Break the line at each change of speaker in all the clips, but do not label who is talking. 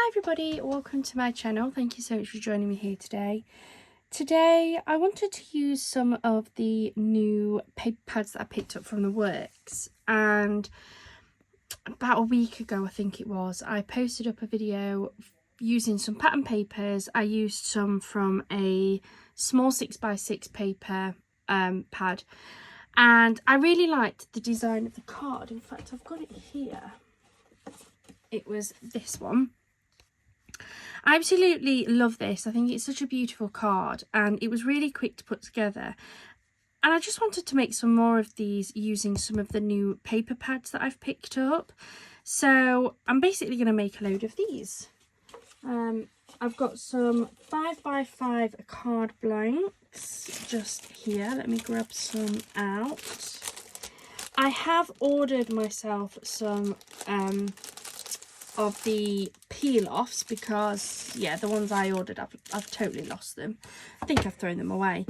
Hi everybody, welcome to my channel. Thank you so much for joining me here today. Today I wanted to use some of the new paper pads that I picked up from the works, and about a week ago I think it was, I posted up a video using some pattern papers. I used some from a small 6x6 paper pad, and I really liked the design of the card. In fact, I've got it here. It was this one. I absolutely love this. I think it's such a beautiful card, and it was really quick to put together. And I just wanted to make some more of these using some of the new paper pads that I've picked up. So I'm basically going to make a load of these. I've got some 5x5 card blanks just here. Let me grab some out. I have ordered myself some of the peel-offs because, yeah, the ones I ordered, I've totally lost them. I think I've thrown them away.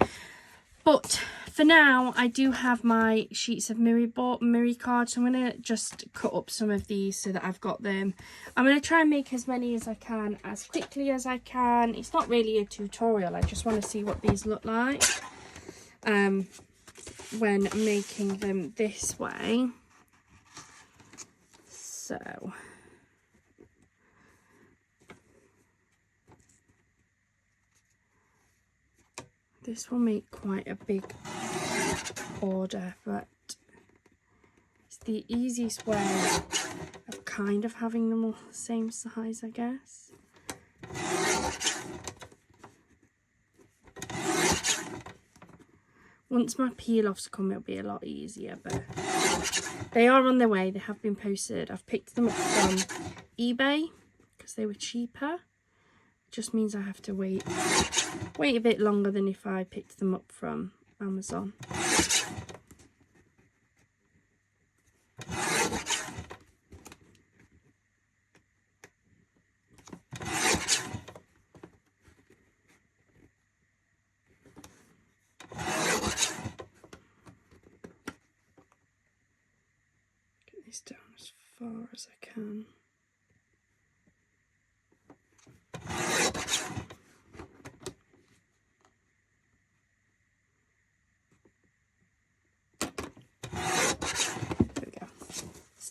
But for now, I do have my sheets of Miri cards, so I'm going to just cut up some of these so that I've got them. I'm going to try and make as many as I can, as quickly as I can. It's not really a tutorial, I just want to see what these look like when making them this way. So this will make quite a big order, but it's the easiest way of kind of having them all the same size, I guess. Once my peel-offs come, it'll be a lot easier, but they are on their way. They have been posted. I've picked them up from eBay because they were cheaper. It just means I have to wait a bit longer than if I picked them up from Amazon. Get this down as far as I can.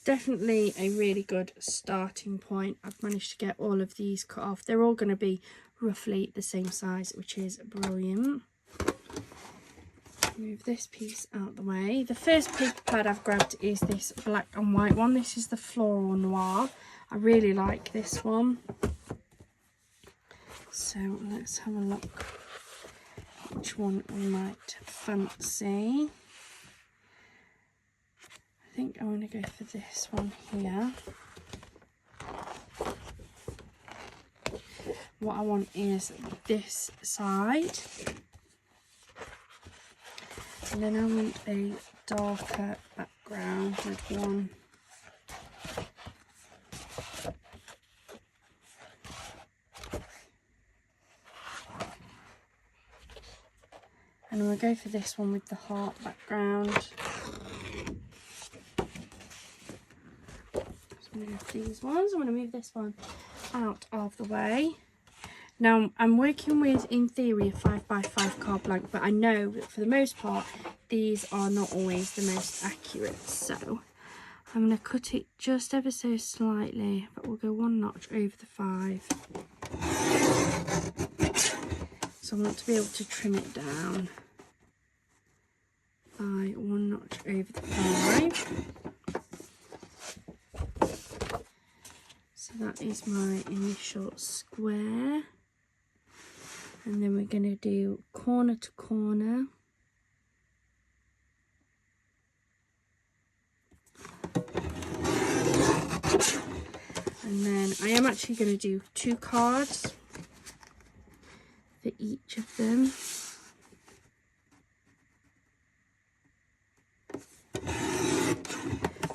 Definitely a really good starting point. I've managed to get all of these cut off. They're all going to be roughly the same size, which is brilliant. Move this piece out the way. The first paper pad I've grabbed is this black and white one. This is the Floral Noir. I really like this one. So let's have a look which one we might fancy. I think I want to go for this one here. What I want is this side, and then I want a darker background with one. And I'm going to go for this one with the heart background. Move these ones. I'm going to move this one out of the way. Now I'm working with, in theory, a 5x5 card blank, but I know that for the most part these are not always the most accurate, so I'm going to cut it just ever so slightly, but we'll go one notch over the 5. So I want to be able to trim it down by one notch over the 5. So that is my initial square, and then we're going to do corner to corner. And then I am actually going to do 2 cards for each of them.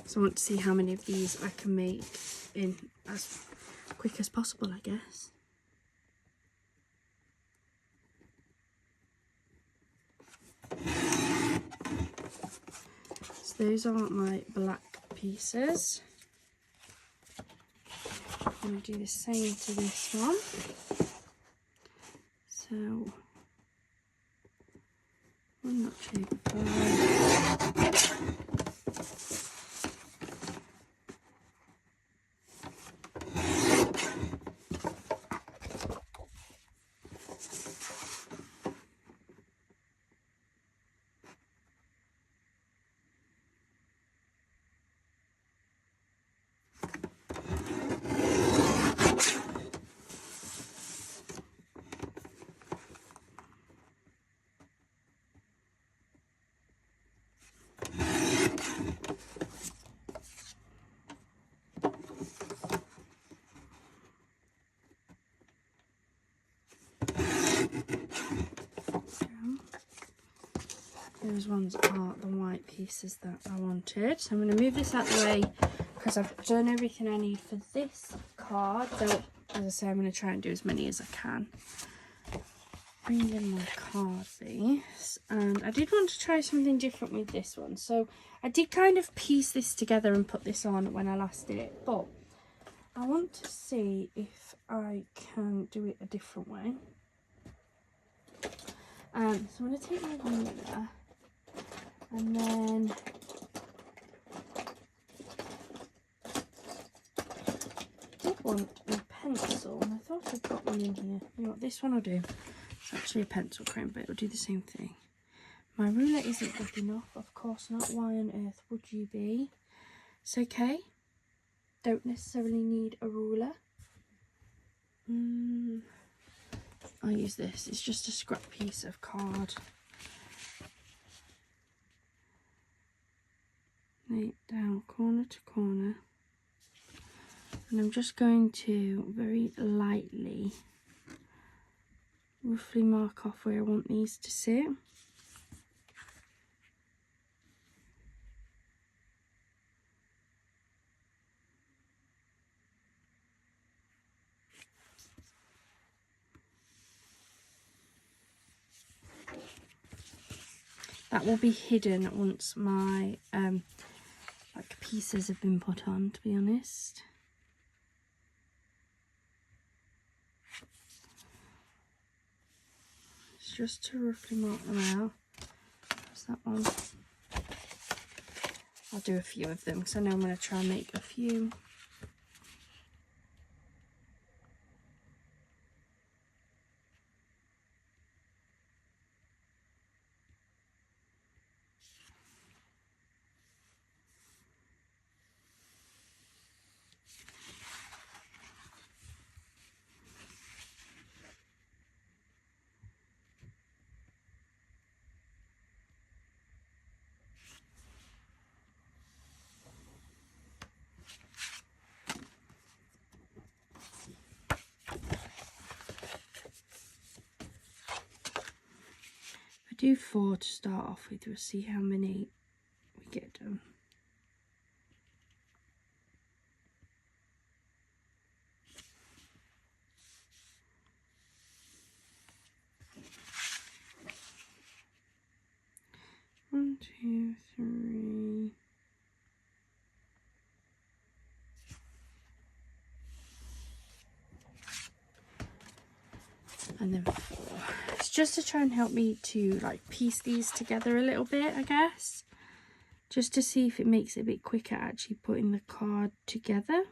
So I want to see how many of these I can make in as quick as possible, I guess. So those are my black pieces. I'm going to do the same to this one. So, 1 notch over 5. Those ones are the white pieces that I wanted. So I'm going to move this out the way because I've done everything I need for this card. So as I say, I'm going to try and do as many as I can. Bring in my card base. And I did want to try something different with this one. So I did kind of piece this together and put this on when I last did it. But I want to see if I can do it a different way. So I'm going to take my ruler. And then I did want a pencil, and I thought I'd got one in here. You know what, this one I'll do. It's actually a pencil crayon, but it'll do the same thing. My ruler isn't good enough, of course not. Why on earth would you be? It's okay. Don't necessarily need a ruler. I'll use this. It's just a scrap piece of card. Lay it down corner to corner, and I'm just going to very lightly roughly mark off where I want these to sit. That will be hidden once my like pieces have been put on, to be honest. It's just to roughly mark them out. There's that one. I'll do a few of them because I know I'm going to try and make a few. Do 4 to start off with. We'll see how many we get done. One, two, three. And then 4. It's just to try and help me to like piece these together a little bit, I guess. Just to see if it makes it a bit quicker actually putting the card together.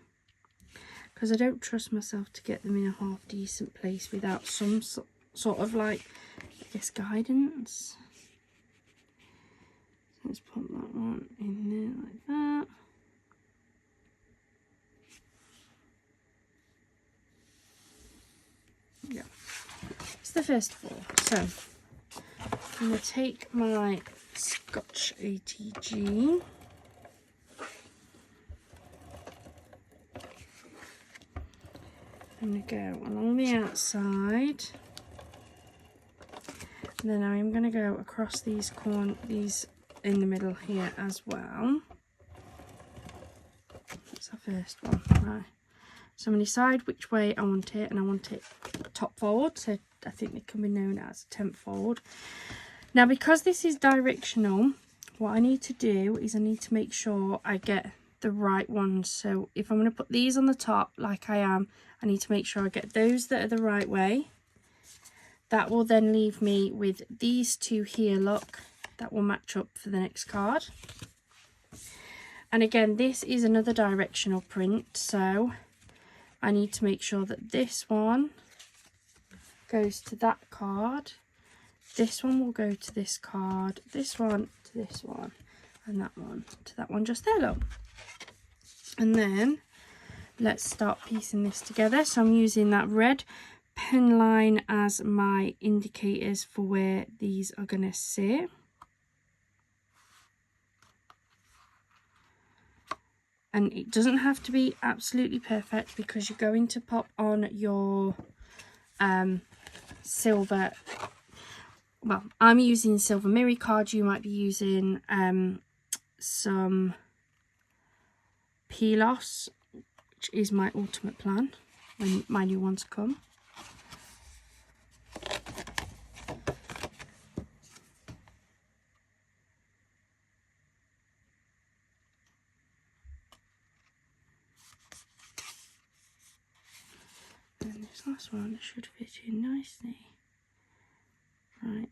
Because I don't trust myself to get them in a half decent place without some sort of like, I guess, guidance. So let's put that one in there like that. Yeah. It's the first 4. So I'm going to take my Scotch ATG. I'm going to go along the outside. And then I'm going to go across these in the middle here as well. That's the first one. Right. So I'm going to decide which way I want it, and I want it top fold, so I think they can be known as tent fold. Now, because this is directional, what I need to do is I need to make sure I get the right ones. So if I'm going to put these on the top like I am, I need to make sure I get those that are the right way. That will then leave me with these two here, look, that will match up for the next card. And again, this is another directional print, so I need to make sure that this one goes to that card, this one will go to this card, this one to this one, and that one to that one just there, look. And then let's start piecing this together. So I'm using that red pen line as my indicators for where these are going to sit. And it doesn't have to be absolutely perfect because you're going to pop on your silver, well, I'm using silver mirror card, you might be using some Pilos, which is my ultimate plan when my new ones come. And this last one should fit in nicely, right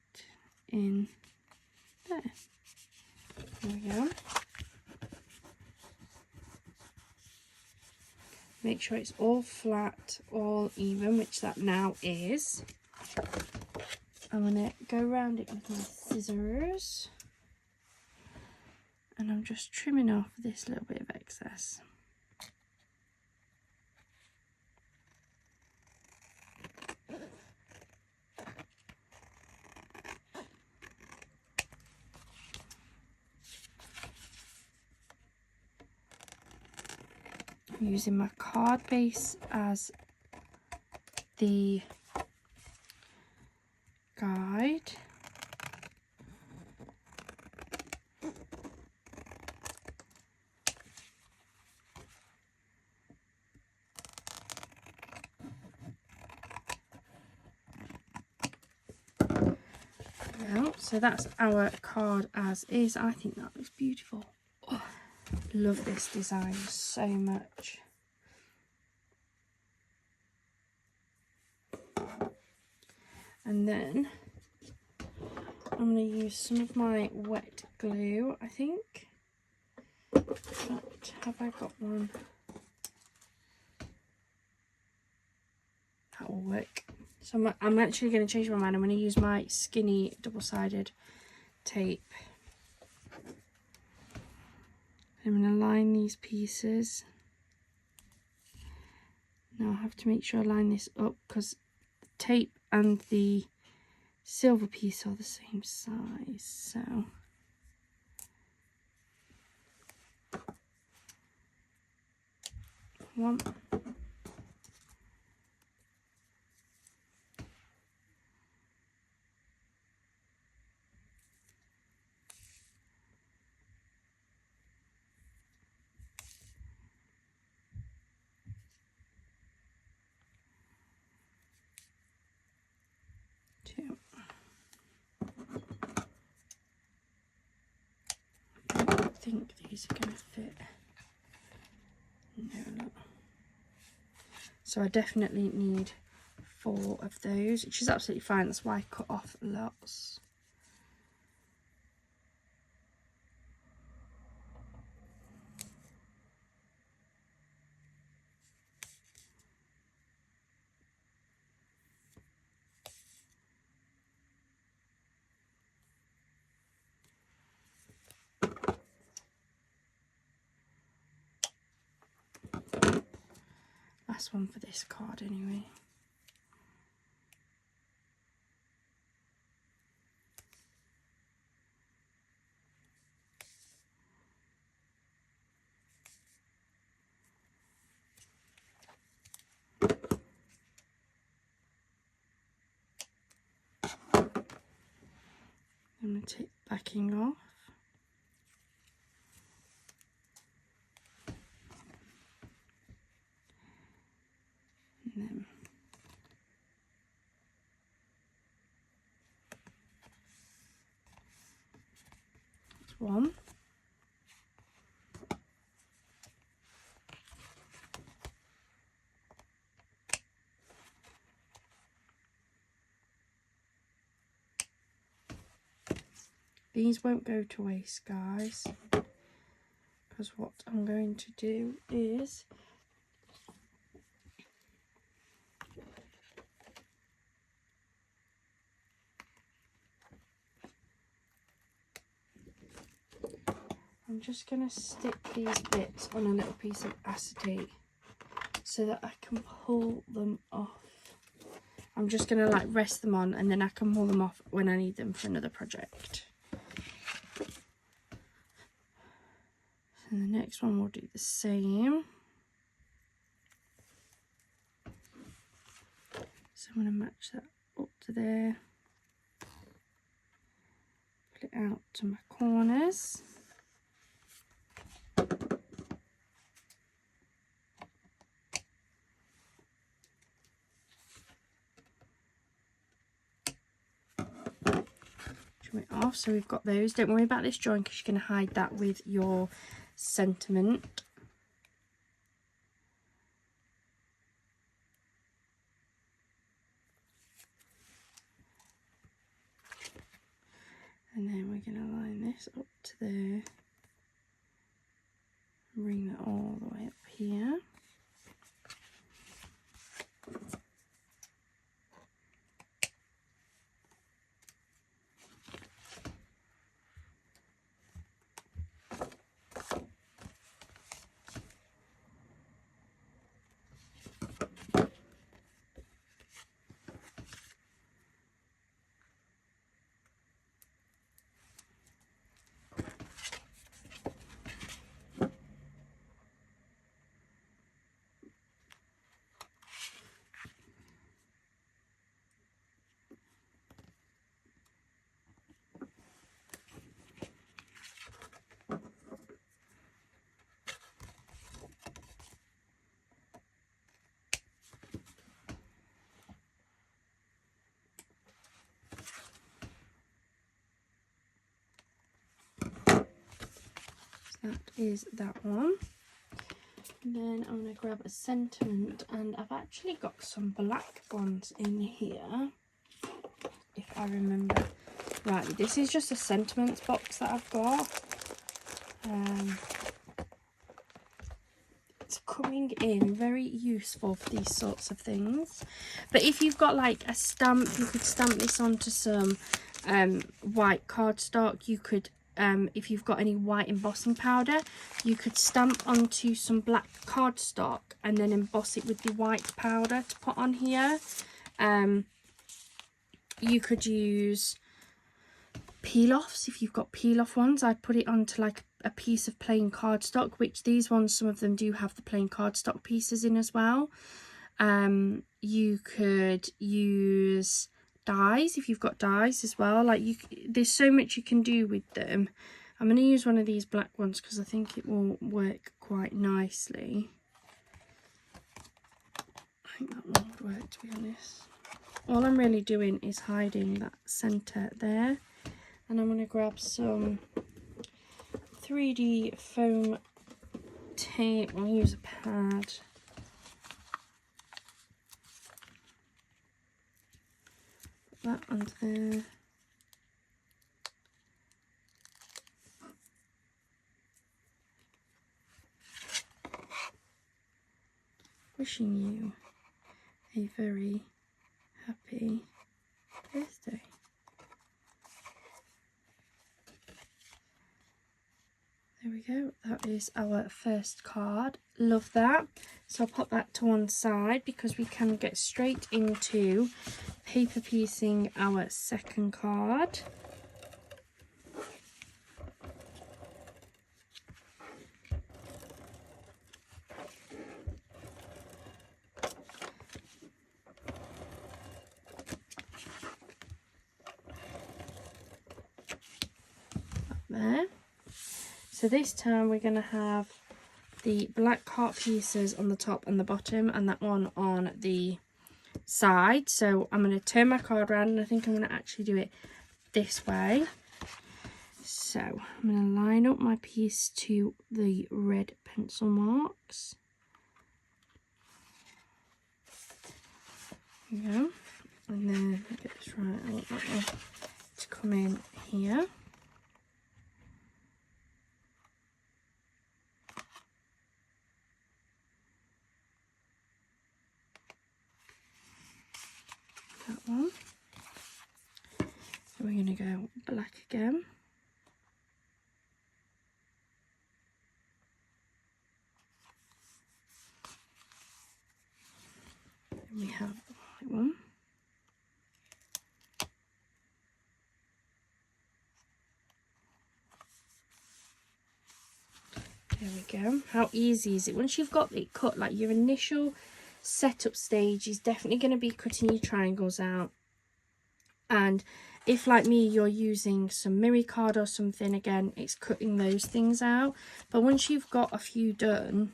in there. There we go. Make sure it's all flat, all even, which that now is. I'm going to go around it with my scissors. And I'm just trimming off this little bit of excess. I'm using my card base as the guide. Well, so that's our card as is. I think that looks beautiful. Oh, love this design so much. And then I'm going to use some of my wet glue, I think. But have I got one? That will work. So I'm actually going to change my mind. I'm going to use my skinny double-sided tape. I'm going to line these pieces. Now I have to make sure I line this up because the tape and the silver piece are the same size. So one. Two. I think these are going to fit. No, look. So I definitely need 4 of those, which is absolutely fine. That's why I cut off lots. Last one for this card anyway. I'm going to take backing off. And then that's one. These won't go to waste, guys, because what I'm going to do is I'm just going to stick these bits on a little piece of acetate so that I can pull them off. I'm just going to like rest them on, and then I can pull them off when I need them for another project. And the next one we'll do the same. So I'm going to match that up to there. Pull it out to my corners. Trim it off, so we've got those. Don't worry about this joint because you're going to hide that with your sentiment. And then we're going to line this up to there. Bring that all the way up here. That is that one. And then I'm going to grab a sentiment, and I've actually got some black ones in here, if I remember right. This is just a sentiments box that I've got. It's coming in very useful for these sorts of things. But if you've got like a stamp, you could stamp this onto some white cardstock. You could if you've got any white embossing powder, you could stamp onto some black cardstock and then emboss it with the white powder to put on here. You could use peel-offs if you've got peel-off ones. I'd put it onto like a piece of plain cardstock, which these ones, some of them do have the plain cardstock pieces in as well. You could use dies if you've got dies as well. Like there's so much you can do with them. I'm going to use one of these black ones because I think it will work quite nicely. I think that one would work, to be honest. All I'm really doing is hiding that centre there, and I'm going to grab some 3D foam tape. I'll use a pad. That onto there. Wishing you a very happy birthday. There we go. That is our first card. Love that. So I'll put that to one side because we can get straight into paper piecing our second card. There. So this time we're going to have the black heart pieces on the top and the bottom, and that one on the side. So I'm going to turn my card around, and I think I'm going to actually do it this way. So I'm going to line up my piece to the red pencil marks. There we go. And then get this right, I want that one to come in here. one. And we're going to go black again. And we have the white one. There we go. How easy is it? Once you've got it cut, like your initial setup stage is definitely going to be cutting your triangles out. And if, like me, you're using some mirror card or something, again, it's cutting those things out. But once you've got a few done,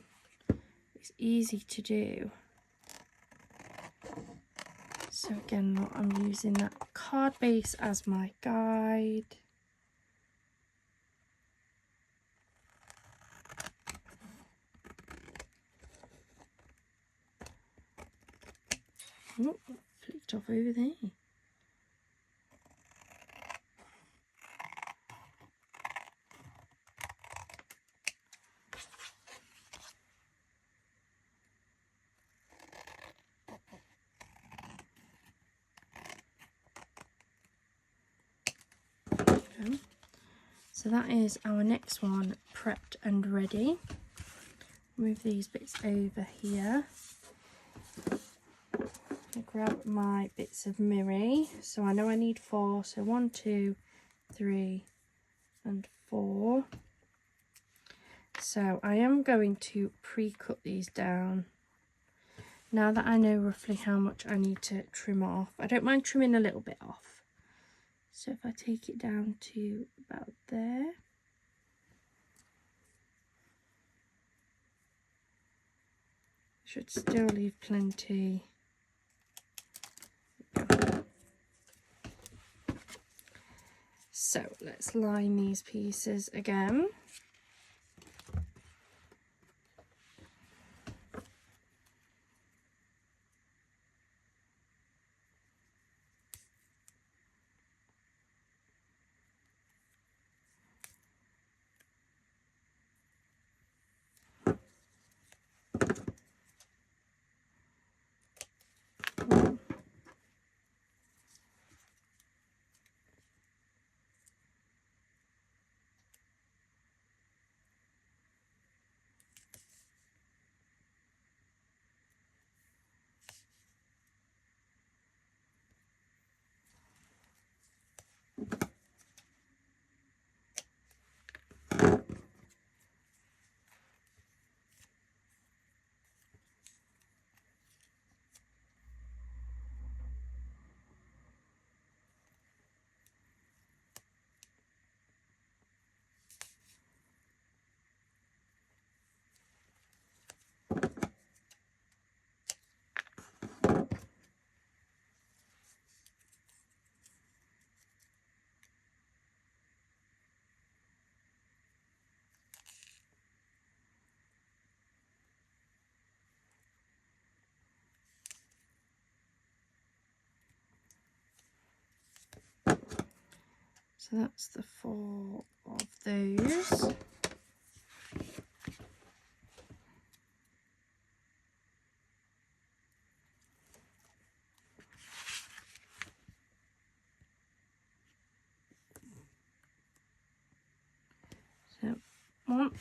it's easy to do. So again, I'm using that card base as my guide. Oh, flicked off over there. Okay. So that is our next one prepped and ready. Move these bits over here. I grab my bits of mirror. So I know I need 4. So 1, 2, 3 and 4. So I am going to pre-cut these down. Now that I know roughly how much I need to trim off. I don't mind trimming a little bit off. So if I take it down to about there. Should still leave plenty. So let's line these pieces again. So that's the 4 of those. So 1.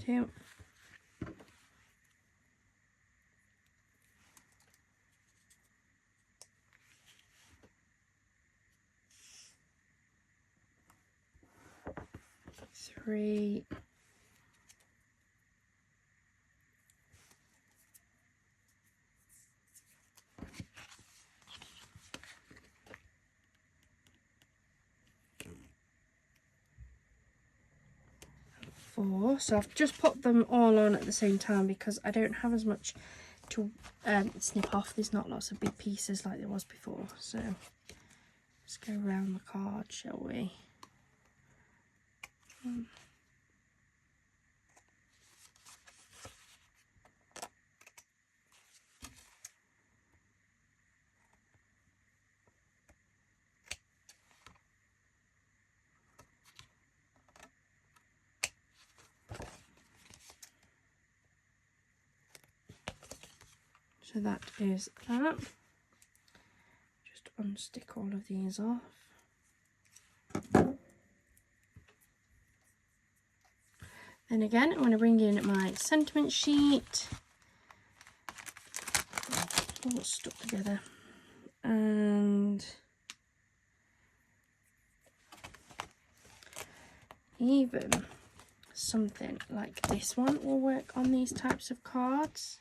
2. 3. 4. So I've just put them all on at the same time because I don't have as much to snip off. There's not lots of big pieces like there was before. So let's go around the card, shall we? So that is that. Just unstick all of these off. Then again, I'm going to bring in my sentiment sheet. All stuck together. And even something like this one will work on these types of cards.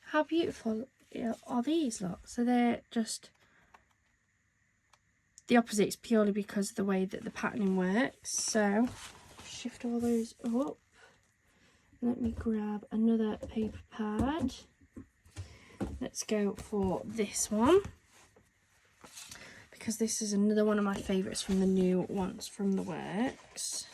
How beautiful are these lot? So they're just the opposites purely because of the way that the patterning works. So shift all those up. Let me grab another paper pad. Let's go for this one, because this is another one of my favourites from the new ones from the works.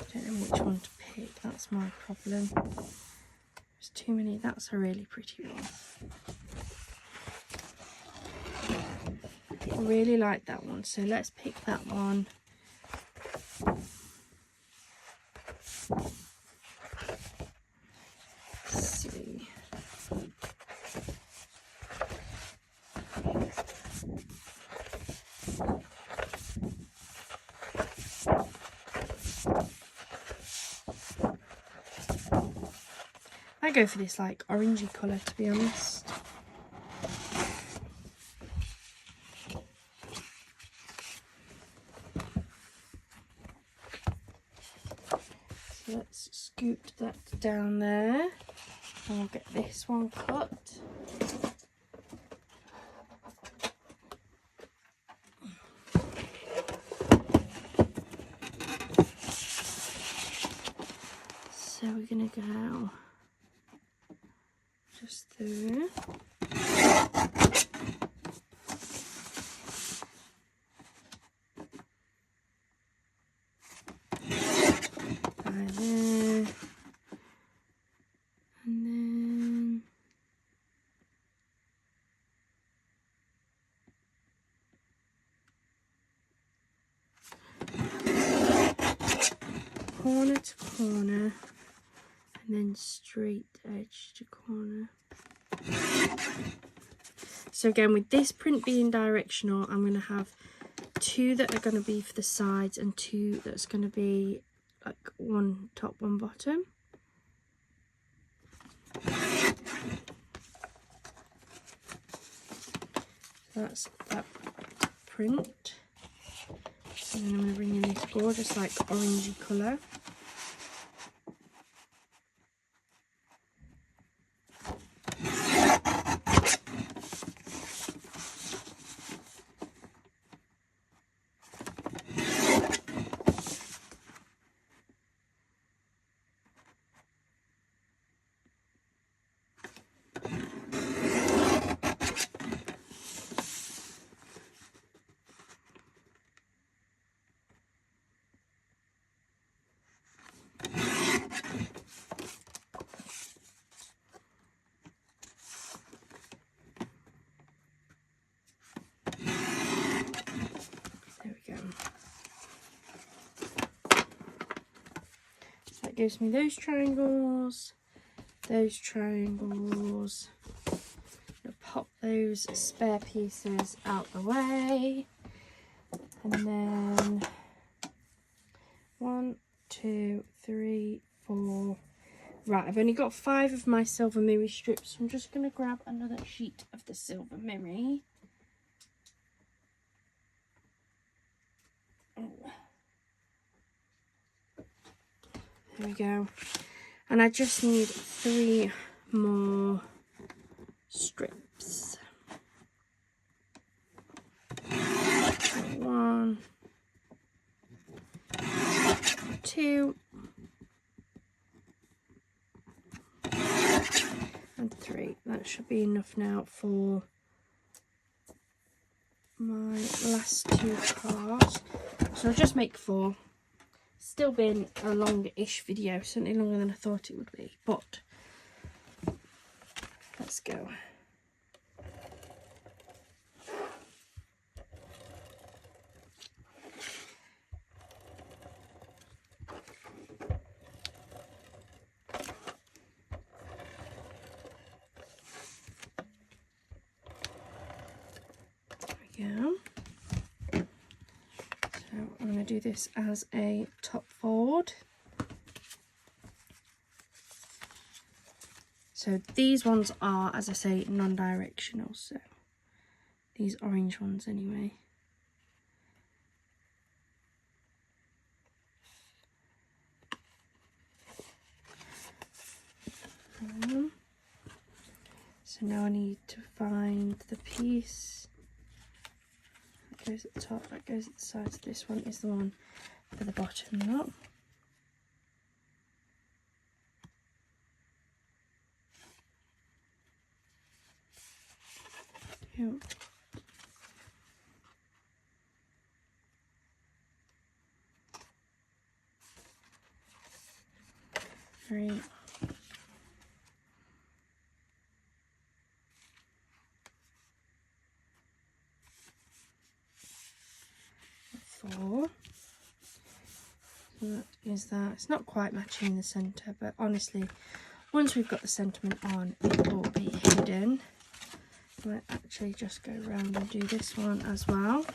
I don't know which one to pick, that's my problem. There's too many. That's a really pretty one. I really like that one, so let's pick that one. Let's see. I go for this like orangey colour, to be honest. So let's scoot that down there, and we'll get this one cut. So we're gonna go just through. By there. And then corner to corner, and then straight edge to corner. So again, with this print being directional, I'm going to have 2 that are going to be for the sides and 2 that's going to be like one top, one bottom. That's that print. And then I'm going to bring in this gorgeous like orangey colour. That gives me those triangles. I'll pop those spare pieces out the way, and then 1, 2, 3, 4. Right, I've only got 5 of my silver Miri strips, so I'm just going to grab another sheet of the silver Miri. There we go. And I just need 3 more strips. 1, 2, that should be enough now for my last 2 cards. So I'll just make 4. Still been a longer-ish video, certainly longer than I thought it would be, but let's go. There we go. So I'm going to do this as a top fold. So these ones are, as I say, non-directional, so these orange ones anyway. So now I need to find the piece that goes at the top, that goes at the sides. This one is the one for the bottom up. Yep. Right. 4. So that is that. It's not quite matching the centre, but honestly, once we've got the sentiment on, it will be hidden. I might actually just go around and do this one as well.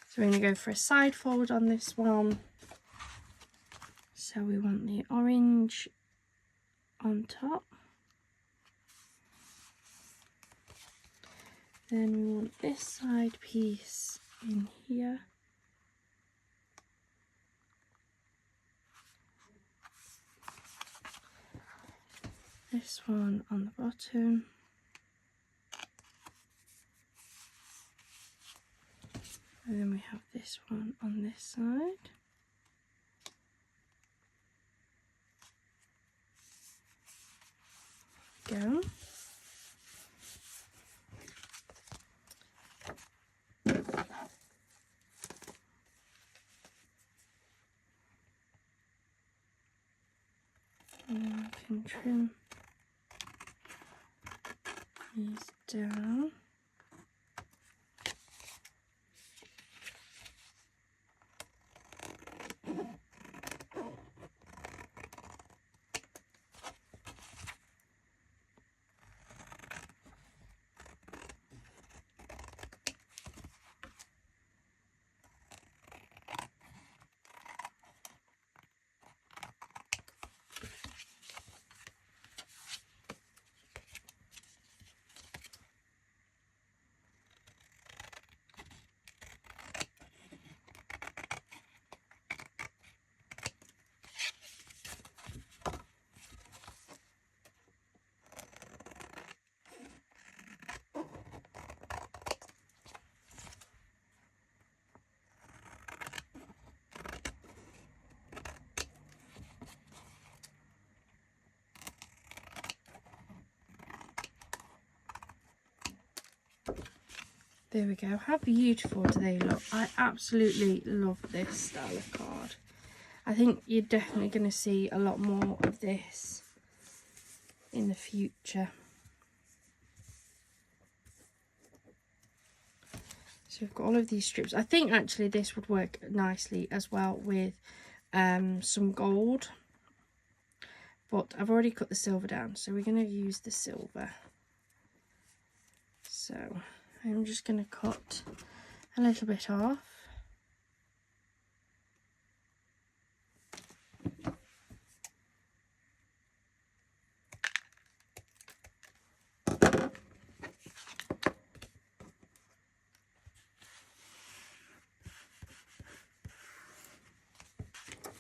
So we're going to go for a side fold on this one. So we want the orange on top. Then we want this side piece in here. This one on the bottom. And then we have this one on this side. Go. And then we can trim these down. There we go. How beautiful do they look? I absolutely love this style of card. I think you're definitely going to see a lot more of this in the future. So we've got all of these strips. I think actually this would work nicely as well with some gold. But I've already cut the silver down, so we're going to use the silver. So I'm just going to cut a little bit off.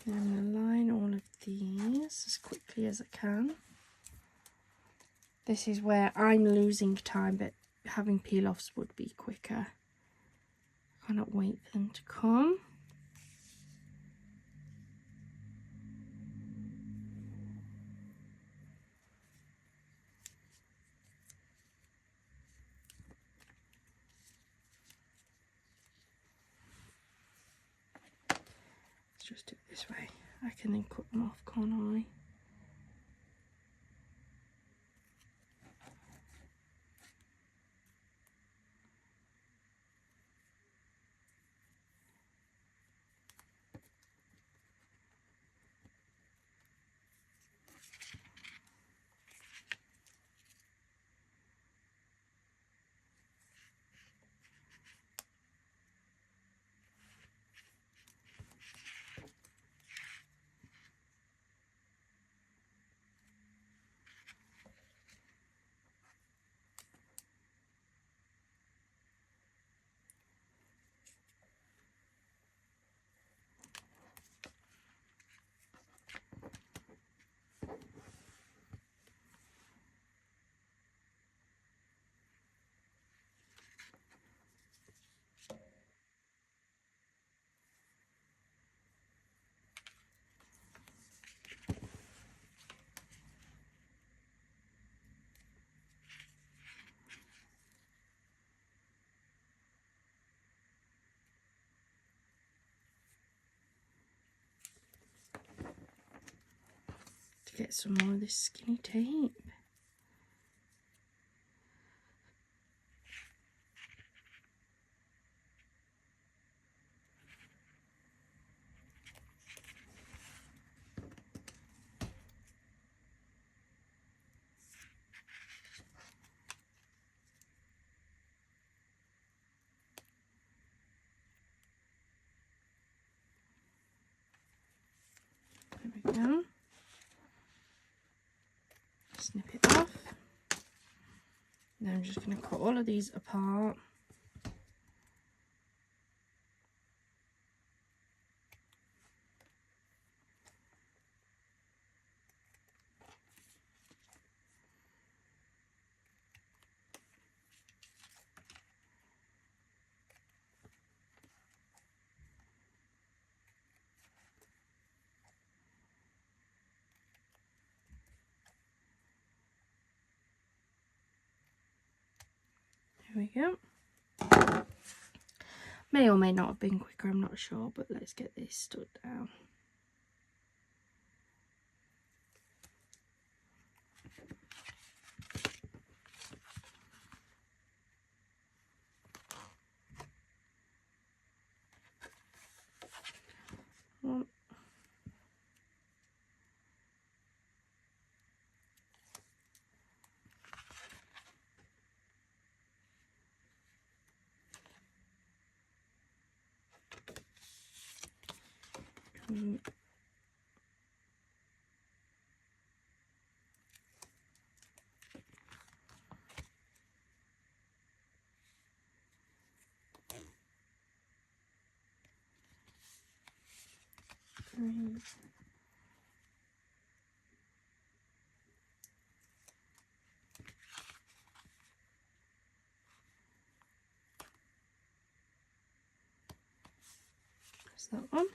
And I'm going to line all of these as quickly as I can. This is where I'm losing time, but having peel-offs would be quicker. I cannot wait for them to come. Let's just do it this way. I can then cut them off, can't I? Get some more of this skinny tape. There we go. Snip it off. Now I'm just going to cut all of these apart. There we go. May or may not have been quicker, I'm not sure, but let's get this stuck down. One. Two. Three. Press that one.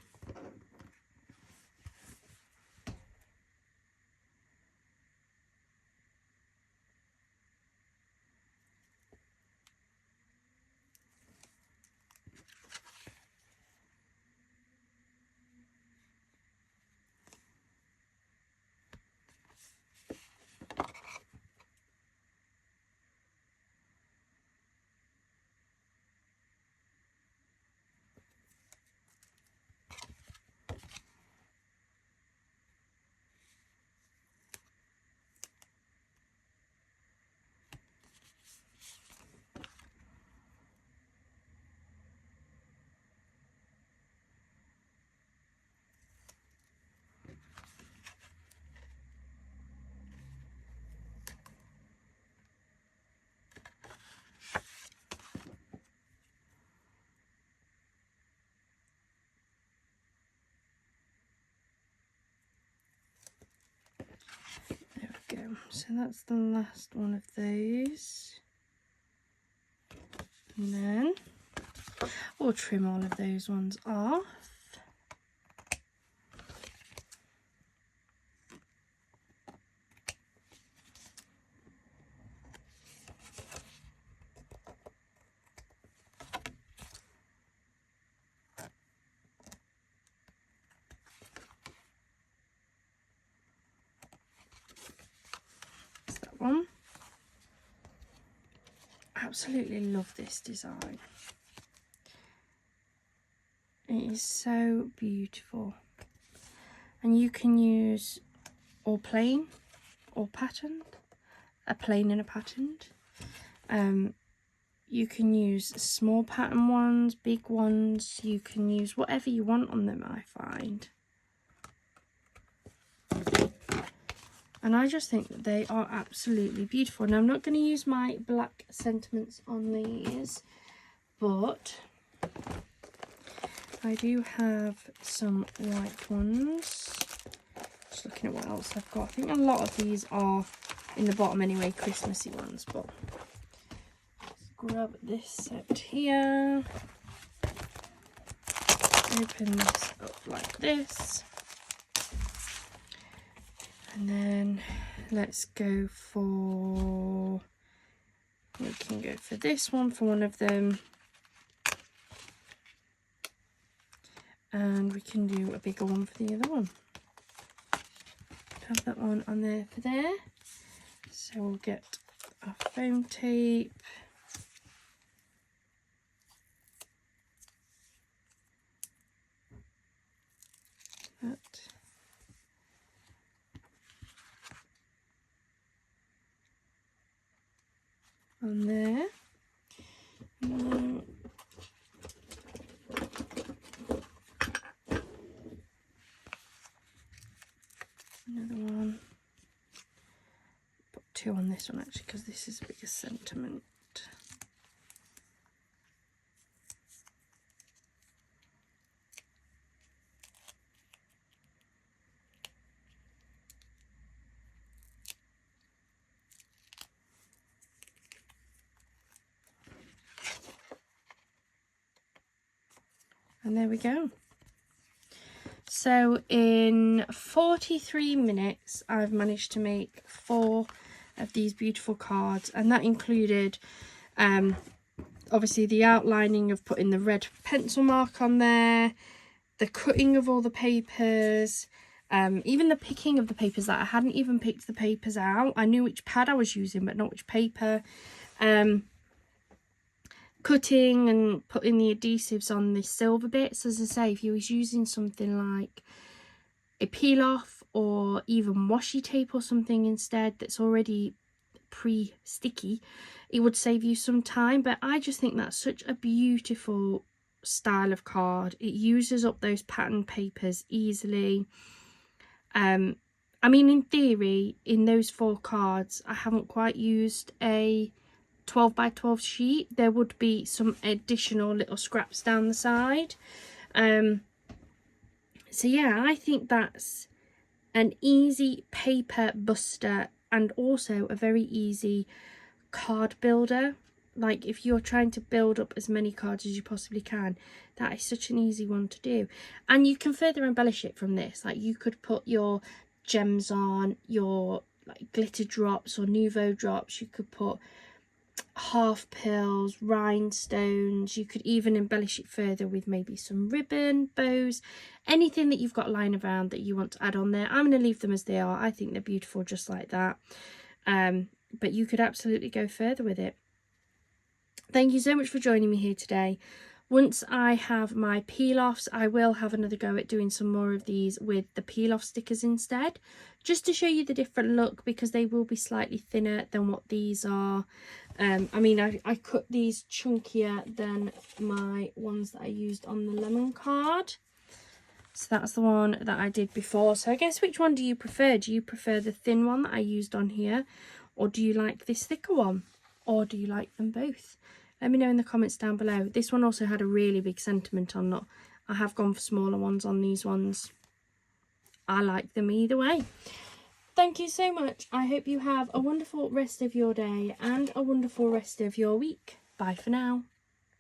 that's the last one of those. And then we'll trim all of those ones off. That's that one. Absolutely love this design. It is so beautiful, and you can use all plain or patterned, a plain and a patterned. You can use small pattern ones, big ones, you can use whatever you want on them, I find. And I just think that they are absolutely beautiful. Now I'm not going to use my black sentiments on these, but I do have some white ones. Just looking at what else I've got. I think a lot of these are in the bottom anyway, Christmassy ones, but let's grab this set here. Open this up like this. And then let's go for, we can go for this one for one of them. And we can do a bigger one for the other one. Have that one on there for there. So we'll get our foam tape. That. On there. Another one. Put two on this one actually, because this is a bigger sentiment. And there we go. So in 43 minutes, I've managed to make 4 of these beautiful cards, and that included obviously the outlining of putting the red pencil mark on there, the cutting of all the papers, even the picking of the papers. That I hadn't even picked the papers out. I knew which pad I was using, but not which paper. Cutting and putting the adhesives on the silver bits. As I say, if you was using something like a peel off or even washi tape or something instead that's already pre-sticky, it would save you some time. But I just think that's such a beautiful style of card. It uses up those pattern papers easily. I mean, in theory, in those 4 cards, I haven't quite used a 12 by 12 sheet. There would be some additional little scraps down the side. So yeah, I think that's an easy paper buster and also a very easy card builder. Like if you're trying to build up as many cards as you possibly can, that is such an easy one to do. And you can further embellish it from this. Like you could put your gems on, your like glitter drops or Nouveau drops. You could put half pills, rhinestones. You could even embellish it further with maybe some ribbon, bows, anything that you've got lying around that you want to add on there. I'm going to leave them as they are. I think they're beautiful just like that. But you could absolutely go further with it. Thank you so much for joining me here today. Once I have my peel-offs, I will have another go at doing some more of these with the peel-off stickers instead, just to show you the different look, because they will be slightly thinner than what these are. I mean, I cut these chunkier than my ones that I used on the lemon card. So that's the one that I did before. So I guess, which one do you prefer? Do you prefer the thin one that I used on here? Or do you like this thicker one? Or do you like them both? Let me know in the comments down below. This one also had a really big sentiment on it. I have gone for smaller ones on these ones. I like them either way. Thank you so much. I hope you have a wonderful rest of your day and a wonderful rest of your week. Bye for now.